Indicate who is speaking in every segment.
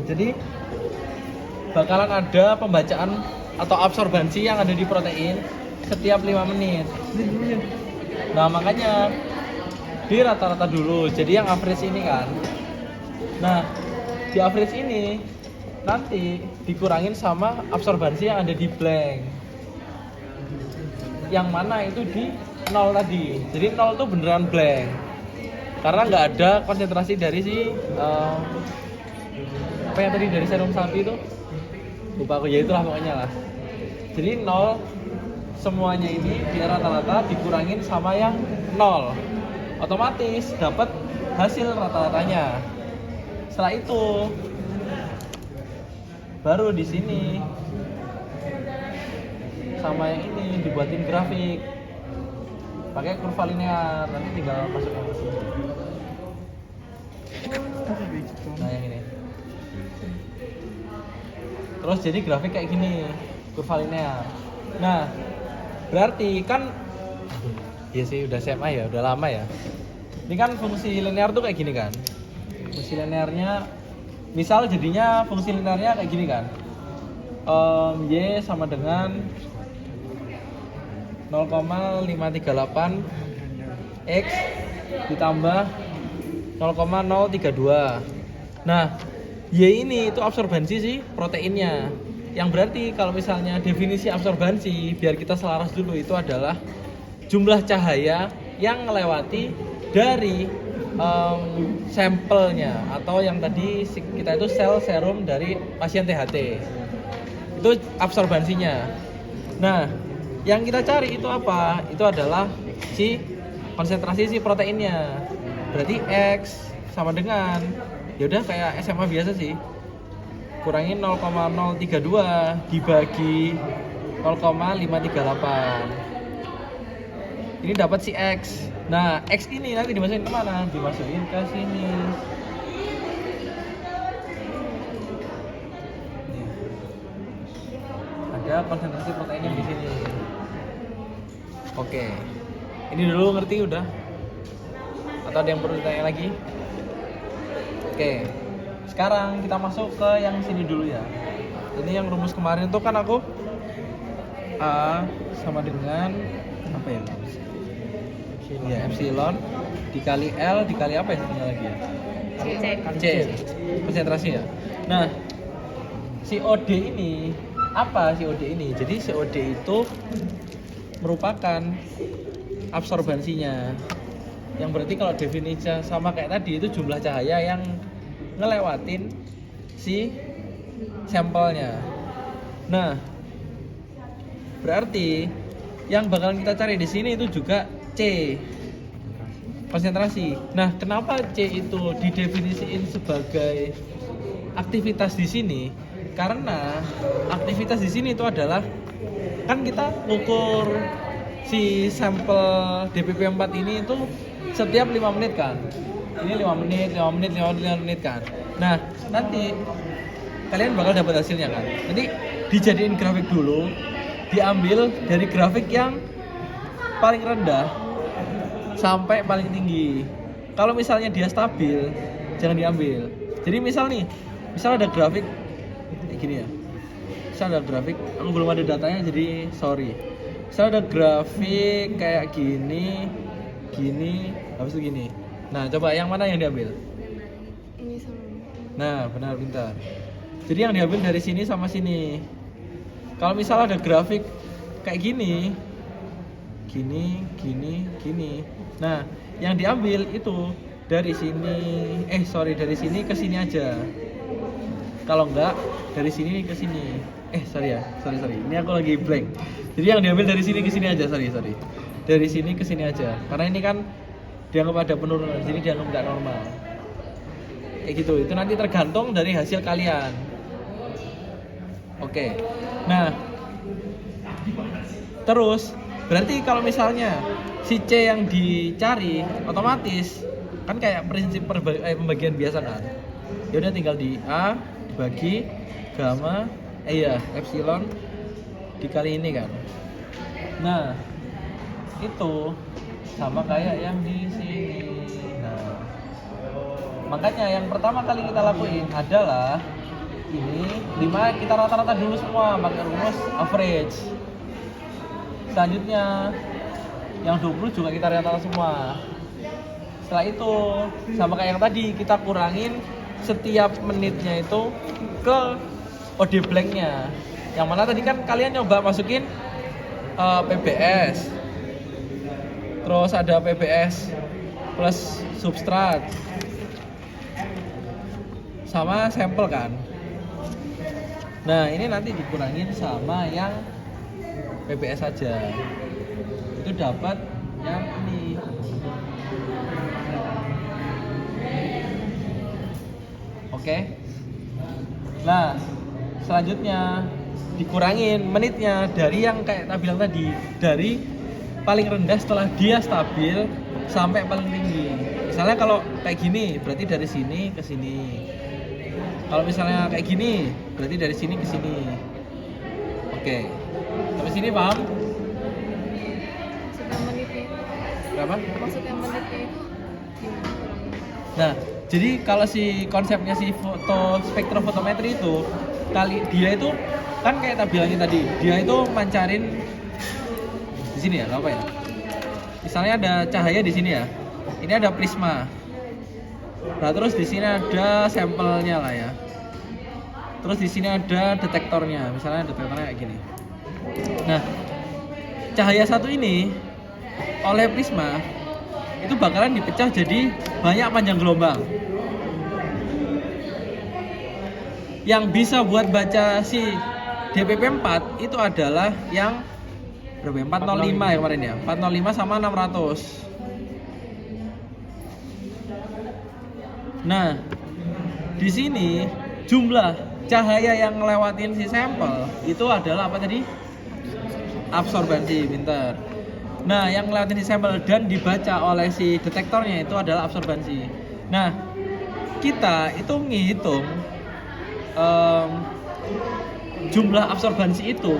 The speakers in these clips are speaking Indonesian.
Speaker 1: Jadi bakalan ada pembacaan atau absorbansi yang ada di protein setiap 5 menit. Nah makanya di rata-rata dulu, jadi yang average ini kan. Nah di average ini nanti dikurangin sama absorbansi yang ada di blank, yang mana itu di 0 tadi. Jadi 0 itu beneran blank karena nggak ada konsentrasi dari si apa yang tadi dari serum sapi itu, lupa aku, ya itulah pokoknya lah. Jadi 0 semuanya ini biar rata-rata dikurangin sama yang 0, otomatis dapat hasil rata-ratanya. Setelah itu baru di sini sama yang ini dibuatin grafik pakai kurva linear, nanti tinggal masukkan ke sini. Nah yang ini. Terus jadi grafik kayak gini, kurva linear. Nah, berarti kan ya sih udah SMA ya, udah lama ya. Ini kan fungsi linear tuh kayak gini kan. Fungsi linearnya misal jadinya fungsi linearnya kayak gini kan. Y sama dengan 0,538 X ditambah 0,032. Nah, Y ini itu absorbansi sih proteinnya. Yang berarti kalau misalnya definisi absorbansi biar kita selaras dulu itu adalah jumlah cahaya yang melewati dari sampelnya atau yang tadi kita itu sel serum dari pasien THT. Itu absorbansinya. Nah, yang kita cari itu apa? Itu adalah si konsentrasi si proteinnya. Berarti X sama dengan ya udah kayak SMA biasa sih. Kurangin 0,032 dibagi 0,538. Ini dapat si X. Nah, X ini nanti dimasukin kemana? Dimasukin ke sini. Ada konsentrasi protein yang di sini. Oke. Ini dulu ngerti udah? Atau ada yang perlu ditanya lagi? Oke. Sekarang kita masuk ke yang sini dulu ya. Ini yang rumus kemarin tuh kan aku A sama dengan apa ya? Ya, epsilon dikali L dikali apa ya satunya lagi ya? C. Konsentrasi ya. Nah, COD ini apa COD ini? Jadi COD itu merupakan absorbansinya. Yang berarti kalau definisinya sama kayak tadi itu jumlah cahaya yang ngelewatin si sampelnya. Nah, berarti yang bakalan kita cari di sini itu juga C, konsentrasi. Nah, kenapa C itu didefinisiin sebagai aktivitas di sini? Karena aktivitas di sini itu adalah kan kita ngukur si sampel DPP4 ini itu setiap 5 menit kan. Ini 5 menit kan. Nah, nanti kalian bakal dapat hasilnya kan. Nanti dijadiin grafik dulu, diambil dari grafik yang paling rendah sampai paling tinggi. Kalau misalnya dia stabil, jangan diambil. Jadi misal ada grafik kayak gini ya. Misal ada grafik, aku belum ada datanya jadi sorry. Misal ada grafik kayak gini, habis itu gini. Nah, coba yang mana yang diambil?
Speaker 2: Ini sama.
Speaker 1: Nah, benar, pintar. Jadi yang diambil dari sini sama sini. Kalau misal ada grafik kayak gini. Nah, yang diambil itu dari sini, dari sini ke sini aja. Kalau enggak, dari sini ke sini. Sorry. Ini aku lagi blank. Jadi yang diambil dari sini ke sini aja, sorry. Dari sini ke sini aja. Karena ini kan dianggap ada penurunan, jadi dianggap enggak normal. Kayak gitu. Itu nanti tergantung dari hasil kalian. Oke. Nah, terus berarti kalau misalnya si C yang dicari otomatis kan kayak prinsip pembagian biasa kan. Ya udah tinggal di A dibagi gamma epsilon dikali ini kan. Nah, itu sama kayak yang di sini. Nah, makanya yang pertama kali kita lakuin adalah ini 5 kita rata-rata dulu semua pakai rumus average. Selanjutnya yang 20 juga kita rata-rata semua. Setelah itu sama kayak yang tadi, kita kurangin setiap menitnya itu ke OD blanknya. Yang mana tadi kan kalian nyoba masukin PBS, terus ada PBS plus substrat sama sampel kan. Nah ini nanti dikurangin sama yang PBS saja, itu dapat yang ini. Oke. Nah selanjutnya dikurangin menitnya dari yang kayak tak bilang tadi, dari paling rendah setelah dia stabil sampai paling tinggi. Misalnya kalau kayak gini berarti dari sini ke sini. Kalau misalnya kayak gini berarti dari sini ke sini. Oke. Sampai sini paham?
Speaker 2: Maksudnya menitnya.
Speaker 1: Berapa?
Speaker 2: Maksudnya menitnya itu gimana kurangnya?
Speaker 1: Nah, jadi kalau si konsepnya si foto spektrofotometri itu dia itu kan kayak tak bilangin tadi, dia itu mancarin di sini ya, apa ya? Misalnya ada cahaya di sini ya. Ini ada prisma. Nah, terus di sini ada sampelnya lah ya. Terus di sini ada detektornya. Misalnya detektornya kayak gini. Nah, cahaya satu ini oleh prisma itu bakalan dipecah jadi banyak panjang gelombang. Yang bisa buat baca si DPP4 itu adalah yang berapa ya? 405 ya kemarin ya. 405 sama 600. Nah, di sini jumlah cahaya yang ngelewatin si sampel itu adalah apa tadi? Absorbansi, pinter. Nah, yang ngelewatin si sampel dan dibaca oleh si detektornya itu adalah absorbansi. Nah, kita itu ngitung jumlah absorbansi itu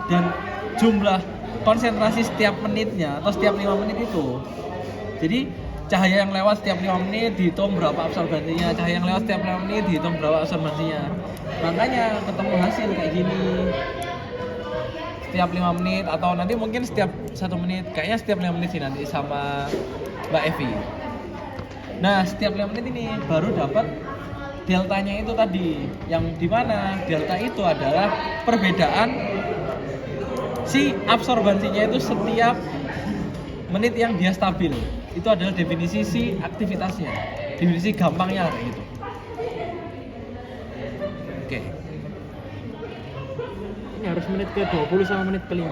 Speaker 1: dan jumlah konsentrasi setiap menitnya atau setiap 5 menit itu. Jadi cahaya yang lewat setiap 5 menit dihitung berapa absorbansinya, cahaya yang lewat setiap 5 menit dihitung berapa absorbansinya. Makanya ketemu hasil kayak gini. Setiap 5 menit atau nanti mungkin setiap 1 menit. Kayaknya setiap 5 menit sih nanti sama Mbak Evi. Nah, setiap 5 menit ini baru dapat deltanya itu tadi, yang dimana delta itu adalah perbedaan si absorbansinya itu setiap menit yang dia stabil. Itu adalah definisi si aktivitasnya, definisi gampangnya kayak gitu. Oke.
Speaker 3: Ini harus menit ke 20 sama menit ke 5.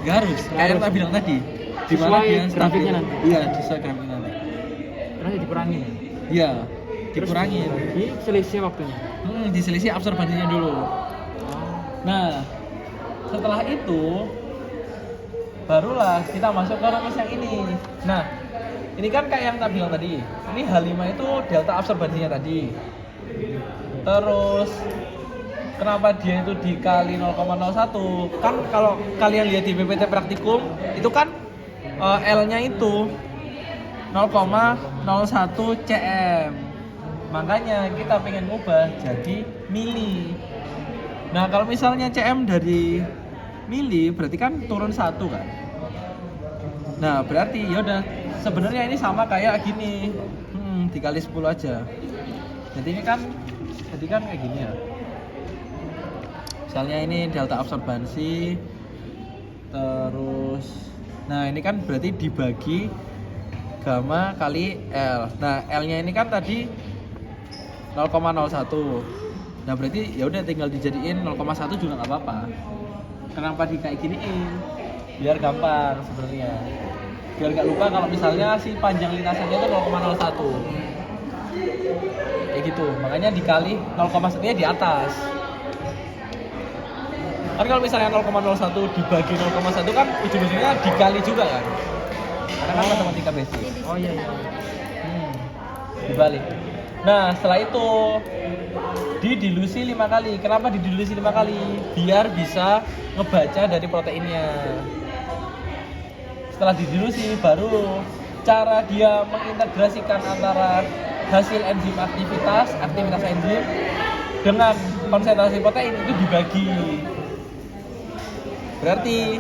Speaker 1: Gak harus, kayak yang tak bilang tadi, dimana
Speaker 3: Sesuai
Speaker 1: dia stabil.
Speaker 3: grafiknya nanti.
Speaker 1: Iya, sesuai grafiknya nanti.
Speaker 3: Terus dikurangin.
Speaker 1: Iya, dikurangin.
Speaker 3: Di selisih waktunya.
Speaker 1: Diselisih absorbansinya dulu. Nah, setelah itu barulah kita masuk ke rumus yang ini. Nah, ini kan kayak yang tak bilang tadi. Ini H5 itu delta absorbansinya tadi. Terus kenapa dia itu dikali 0,01? Kan kalau kalian lihat di PPT praktikum itu kan L-nya itu 0,01 cm. Makanya kita pengen ngubah jadi mili. Nah, kalau misalnya cm dari mili berarti kan turun 1 kan. Nah, berarti ya udah sebenarnya ini sama kayak gini. Dikali 10 aja. Jadi ini kan kayak gini ya. Misalnya ini delta absorbansi, terus nah ini kan berarti dibagi gamma kali L. Nah, L-nya ini kan tadi 0,01. Nah, berarti ya udah tinggal dijadiin 0,1 juga nggak apa-apa. Kenapa kayak giniin? Biar gampang sebenarnya. Biar nggak lupa kalau misalnya si panjang lintasannya itu 0,01. Kayak gitu. Makanya dikali 0,1-nya di atas. Kan kalau misalnya 0,01 dibagi 0,1 kan ujung-ujungnya dikali juga kan. Karena kan matematika basic.
Speaker 3: Oh iya.
Speaker 1: Dibalik. Nah, setelah itu didilusi 5 kali. Kenapa didilusi 5 kali? Biar bisa ngebaca dari proteinnya. Setelah didilusi baru cara dia mengintegrasikan antara hasil enzim aktivitas enzim dengan konsentrasi protein itu dibagi. Berarti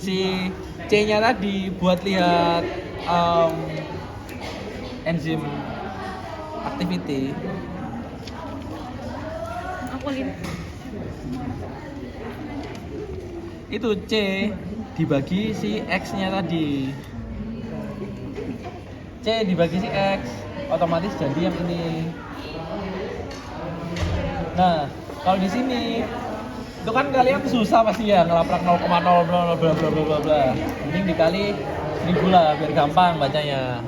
Speaker 1: si C-nya tadi buat lihat enzim activity
Speaker 2: Aku lihat.
Speaker 1: itu C dibagi si X-nya tadi. C dibagi si X otomatis jadi yang ini. Nah, kalau di sini itu kan kalian susah pasti ya ngelaprak 0,0 bla bla bla bla bla bla. Mending dikali 1000 lah biar gampang bacanya.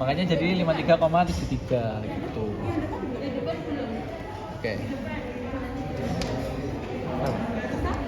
Speaker 1: Makanya jadi 53,73 gitu. Oke.